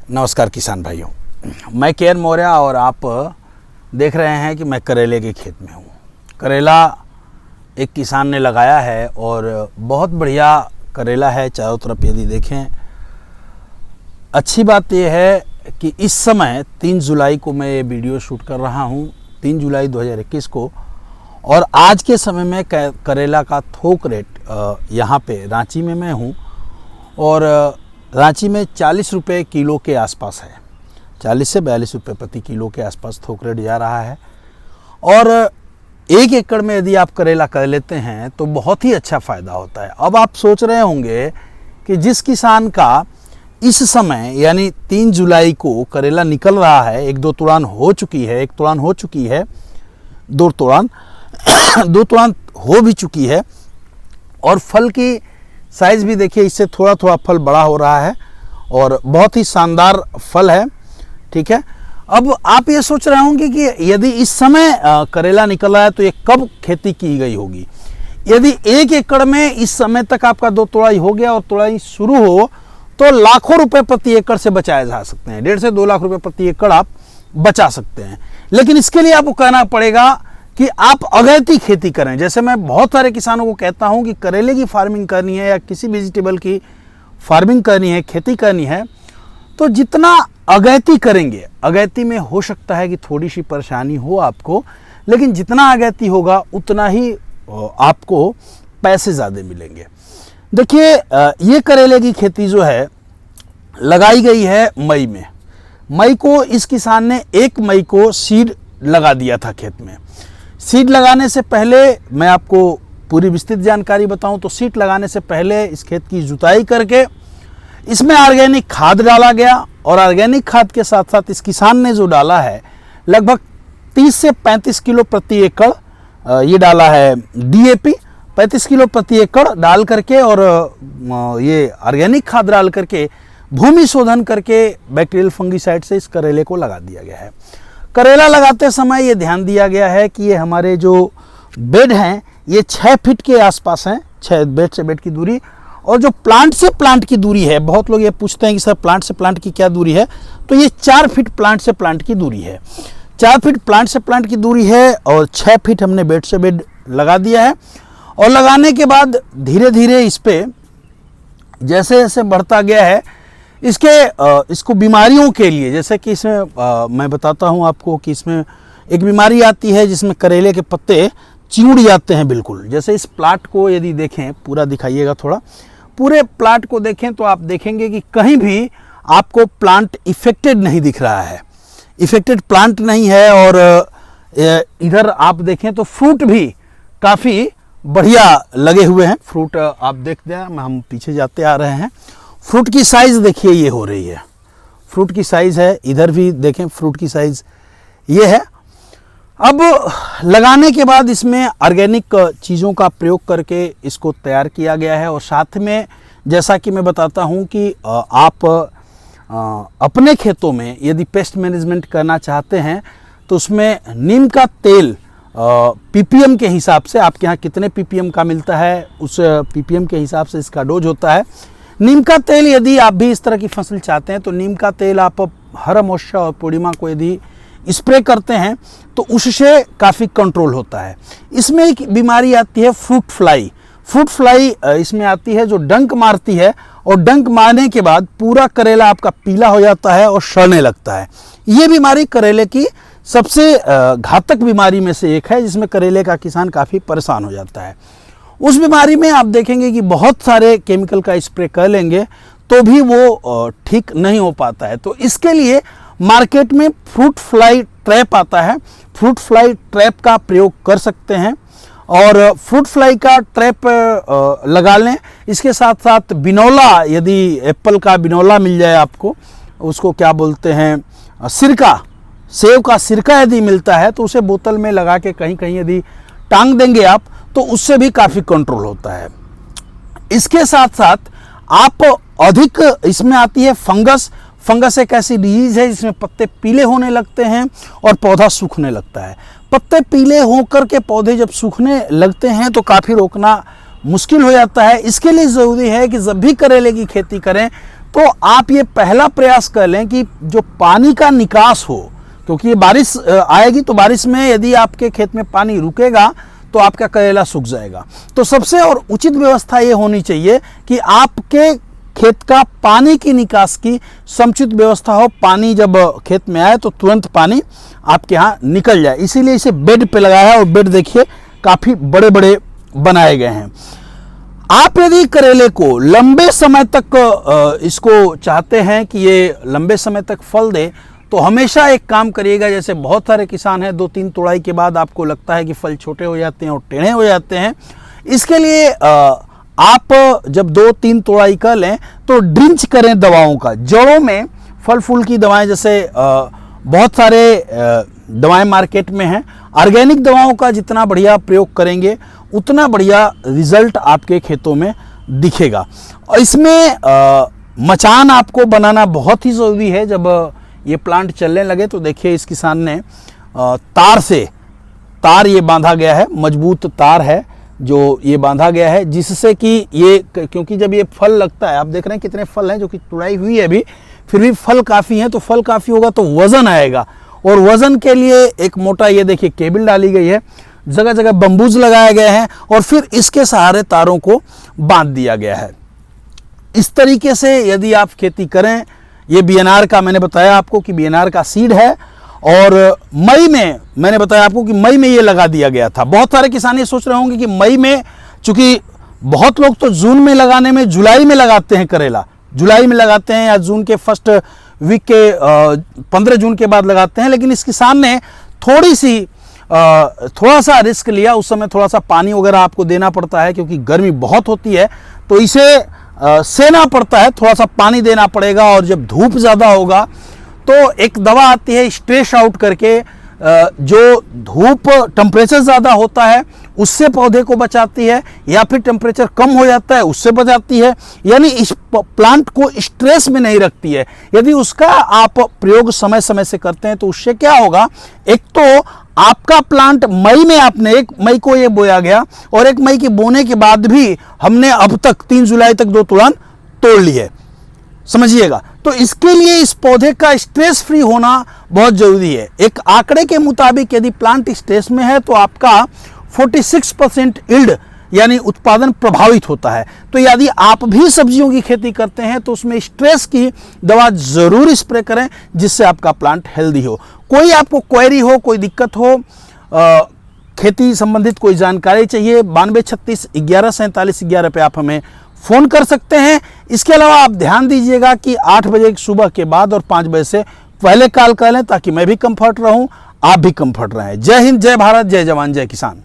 नमस्कार किसान भाइयों, मैं के एन मौर्य और आप देख रहे हैं कि मैं करेले के खेत में हूँ। करेला एक किसान ने लगाया है और बहुत बढ़िया करेला है। चारों तरफ यदि देखें, अच्छी बात यह है कि इस समय 3 जुलाई को मैं ये वीडियो शूट कर रहा हूँ, 3 जुलाई 2021 को, और आज के समय में करेला का थोक रेट यहाँ पे रांची में मैं हूँ और रांची में 40 रुपये किलो के आसपास है। 40 से 42 रुपये प्रति किलो के आसपास थोक रेट जा रहा है। और 1 एकड़ में यदि आप करेला कर लेते हैं तो बहुत ही अच्छा फ़ायदा होता है। अब आप सोच रहे होंगे कि जिस किसान का इस समय यानी 3 जुलाई को करेला निकल रहा है, 1-2 तुड़ान हो चुकी है, 1 तुड़ान हो चुकी है, 2 तुड़ान 2 तुड़ान हो भी चुकी है, और फल की साइज़ भी देखिए, इससे थोड़ा थोड़ा फल बड़ा हो रहा है और बहुत ही शानदार फल है। ठीक है, अब आप ये सोच रहे होंगे कि यदि इस समय करेला निकल रहा है तो ये कब खेती की गई होगी। यदि 1 एकड़ में इस समय तक आपका 2 तुड़ाई हो गया और तुड़ाई शुरू हो तो लाखों रुपए प्रति एकड़ से बचाए जा सकते हैं। 1.5 से 2 लाख रुपए प्रति एकड़ आप बचा सकते हैं। लेकिन इसके लिए आपको कहना पड़ेगा कि आप अगैती खेती करें। जैसे मैं बहुत सारे किसानों को कहता हूं कि करेले की फार्मिंग करनी है या किसी वेजिटेबल की फार्मिंग करनी है, खेती करनी है, तो जितना अगैती करेंगे, अगैती में हो सकता है कि थोड़ी सी परेशानी हो आपको, लेकिन जितना अगैती होगा उतना ही आपको पैसे ज़्यादा मिलेंगे। देखिए, ये करेले की खेती जो है लगाई गई है मई में। मई को इस किसान ने 1 मई को सीड लगा दिया था खेत में। सीड लगाने से पहले मैं आपको पूरी विस्तृत जानकारी बताऊं तो सीड लगाने से पहले इस खेत की जुताई करके इसमें ऑर्गेनिक खाद डाला गया, और ऑर्गेनिक खाद के साथ साथ इस किसान ने जो डाला है लगभग 30 से 35 किलो प्रति एकड़ ये डाला है DAP, 35 किलो प्रति एकड़ डाल करके, और ये ऑर्गेनिक खाद डाल करके भूमि शोधन करके बैक्टीरियल फंगीसाइड से इस करेले को लगा दिया गया है। करेला लगाते समय ये ध्यान दिया गया है कि ये हमारे जो बेड हैं ये 6 फीट के आसपास हैं, 6 बेड से बेड की दूरी, और जो प्लांट से प्लांट की दूरी है, बहुत लोग ये पूछते हैं कि सर प्लांट से प्लांट की क्या दूरी है, तो ये 4 फीट प्लांट से प्लांट की दूरी है। 4 फीट प्लांट से प्लांट की दूरी है और 6 फीट हमने बेड से बेड लगा दिया है। और लगाने के बाद धीरे धीरे इस पे जैसे जैसे बढ़ता गया है, इसको बीमारियों के लिए, जैसे कि इसमें मैं बताता हूं आपको कि इसमें एक बीमारी आती है जिसमें करेले के पत्ते चिउड़ जाते हैं बिल्कुल। जैसे इस प्लाट को यदि देखें, पूरा दिखाइएगा थोड़ा, पूरे प्लाट को देखें तो आप देखेंगे कि कहीं भी आपको प्लांट इफेक्टेड नहीं दिख रहा है, इफेक्टेड प्लांट नहीं है। और इधर आप देखें तो फ्रूट भी काफ़ी बढ़िया लगे हुए हैं। फ्रूट आप देखते हैं, हम पीछे जाते आ रहे हैं, फ्रूट की साइज़ देखिए ये हो रही है, फ्रूट की साइज़ है, इधर भी देखें फ्रूट की साइज़ ये है। अब लगाने के बाद इसमें ऑर्गेनिक चीज़ों का प्रयोग करके इसको तैयार किया गया है, और साथ में जैसा कि मैं बताता हूं कि आप अपने खेतों में यदि पेस्ट मैनेजमेंट करना चाहते हैं तो उसमें नीम का तेल PPM के हिसाब से, आपके यहाँ कितने PPM का मिलता है उस PPM के हिसाब से इसका डोज होता है। नीम का तेल यदि आप भी इस तरह की फसल चाहते हैं तो नीम का तेल आप हर अमावस्या और पूर्णिमा को यदि स्प्रे करते हैं तो उससे काफ़ी कंट्रोल होता है। इसमें एक बीमारी आती है फ्रूट फ्लाई। फ्रूट फ्लाई इसमें आती है जो डंक मारती है, और डंक मारने के बाद पूरा करेला आपका पीला हो जाता है और सड़ने लगता है। ये बीमारी करेले की सबसे घातक बीमारी में से एक है, जिसमें करेले का किसान काफ़ी परेशान हो जाता है। उस बीमारी में आप देखेंगे कि बहुत सारे केमिकल का स्प्रे कर लेंगे तो भी वो ठीक नहीं हो पाता है। तो इसके लिए मार्केट में फ्रूट फ्लाई ट्रैप आता है, फ्रूट फ्लाई ट्रैप का प्रयोग कर सकते हैं, और फ्रूट फ्लाई का ट्रैप लगा लें। इसके साथ साथ बिनौला, यदि एप्पल का बिनौला मिल जाए आपको, उसको क्या बोलते हैं, सिरका, सेब का सिरका यदि मिलता है तो उसे बोतल में लगा के कहीं कहीं यदि टांग देंगे आप तो उससे भी काफ़ी कंट्रोल होता है। इसके साथ साथ आप अधिक, इसमें आती है फंगस। फंगस एक ऐसी डिजीज है जिसमें पत्ते पीले होने लगते हैं और पौधा सूखने लगता है। पत्ते पीले होकर के पौधे जब सूखने लगते हैं तो काफ़ी रोकना मुश्किल हो जाता है। इसके लिए ज़रूरी है कि जब भी करेले की खेती करें तो आप ये पहला प्रयास कर लें कि जो पानी का निकास हो, क्योंकि ये बारिश आएगी तो बारिश में यदि आपके खेत में पानी रुकेगा तो आपका करेला सूख जाएगा। तो सबसे और उचित व्यवस्था ये होनी चाहिए कि आपके खेत का पानी की निकास की समुचित व्यवस्था हो। पानी जब खेत में आए तो तुरंत पानी आपके यहाँ निकल जाए, इसीलिए इसे बेड पे लगाया है। और बेड देखिए काफ़ी बड़े बड़े बनाए गए हैं। आप यदि करेले को लंबे समय तक इसको चाहते हैं कि ये लंबे समय तक फल दे, तो हमेशा एक काम करिएगा। जैसे बहुत सारे किसान हैं 2-3 तोड़ाई के बाद आपको लगता है कि फल छोटे हो जाते हैं और टेढ़े हो जाते हैं। इसके लिए आप जब 2-3 तोड़ाई कर लें तो ड्रिंच करें दवाओं का। जड़ों में फल फूल की दवाएं, जैसे बहुत सारे दवाएं मार्केट में हैं। ऑर्गेनिक दवाओं का जितना बढ़िया प्रयोग करेंगे उतना बढ़िया रिजल्ट आपके खेतों में दिखेगा। और इसमें मचान आपको बनाना बहुत ही ज़रूरी है। जब ये प्लांट चलने लगे तो देखिए इस किसान ने तार ये बांधा गया है, मजबूत तार है जो ये बांधा गया है, जिससे कि ये, क्योंकि जब ये फल लगता है, आप देख रहे हैं कितने फल हैं जो कि तुड़ाई हुई है अभी, फिर भी फल काफ़ी हैं। तो फल काफ़ी होगा तो वज़न आएगा, और वज़न के लिए एक मोटा ये देखिए केबल डाली गई है, जगह जगह बम्बूज लगाए गए हैं और फिर इसके सहारे तारों को बांध दिया गया है। इस तरीके से यदि आप खेती करें, ये बीएनआर का मैंने बताया आपको कि बीएनआर का सीड है, और मई में मैंने बताया आपको कि मई में ये लगा दिया गया था। बहुत सारे किसान ये सोच रहे होंगे कि मई में, चूंकि बहुत लोग तो जून में लगाने में, जुलाई में लगाते हैं करेला, जुलाई में लगाते हैं या जून के फर्स्ट वीक के 15 जून के बाद लगाते हैं। लेकिन इस किसान ने थोड़ा सा रिस्क लिया। उस समय थोड़ा सा पानी वगैरह आपको देना पड़ता है क्योंकि गर्मी बहुत होती है, तो इसे सेना पड़ता है, थोड़ा सा पानी देना पड़ेगा। और जब धूप ज़्यादा होगा तो एक दवा आती है स्ट्रेस आउट करके, जो धूप टेम्परेचर ज़्यादा होता है उससे पौधे को बचाती है, या फिर टेम्परेचर कम हो जाता है उससे बचाती है, यानी इस प्लांट को स्ट्रेस में नहीं रखती है। यदि उसका आप प्रयोग समय समय से करते हैं तो उससे क्या होगा, एक तो आपका प्लांट मई में, आपने 1 मई को ये बोया गया और 1 मई के बोने के बाद भी हमने अब तक 3 जुलाई तक 2 तुड़ान तोड़ ली है, समझिएगा। तो इसके लिए इस पौधे का स्ट्रेस फ्री होना बहुत जरूरी है। एक आंकड़े के मुताबिक यदि प्लांट स्ट्रेस में है तो आपका 46% यील्ड यानी उत्पादन प्रभावित होता है। तो यदि आप भी सब्जियों की खेती करते हैं तो उसमें स्ट्रेस की दवा जरूर स्प्रे करें, जिससे आपका प्लांट हेल्दी हो। कोई आपको क्वेरी हो, कोई दिक्कत हो, खेती संबंधित कोई जानकारी चाहिए, 9236114711 पे आप हमें फ़ोन कर सकते हैं। इसके अलावा आप ध्यान दीजिएगा कि 8 बजे सुबह के बाद और 5 बजे से पहले कॉल कर लें, ताकि मैं भी कंफर्ट रहूं, आप भी कंफर्ट रहें। जय हिंद, जय भारत, जय जवान, जय किसान।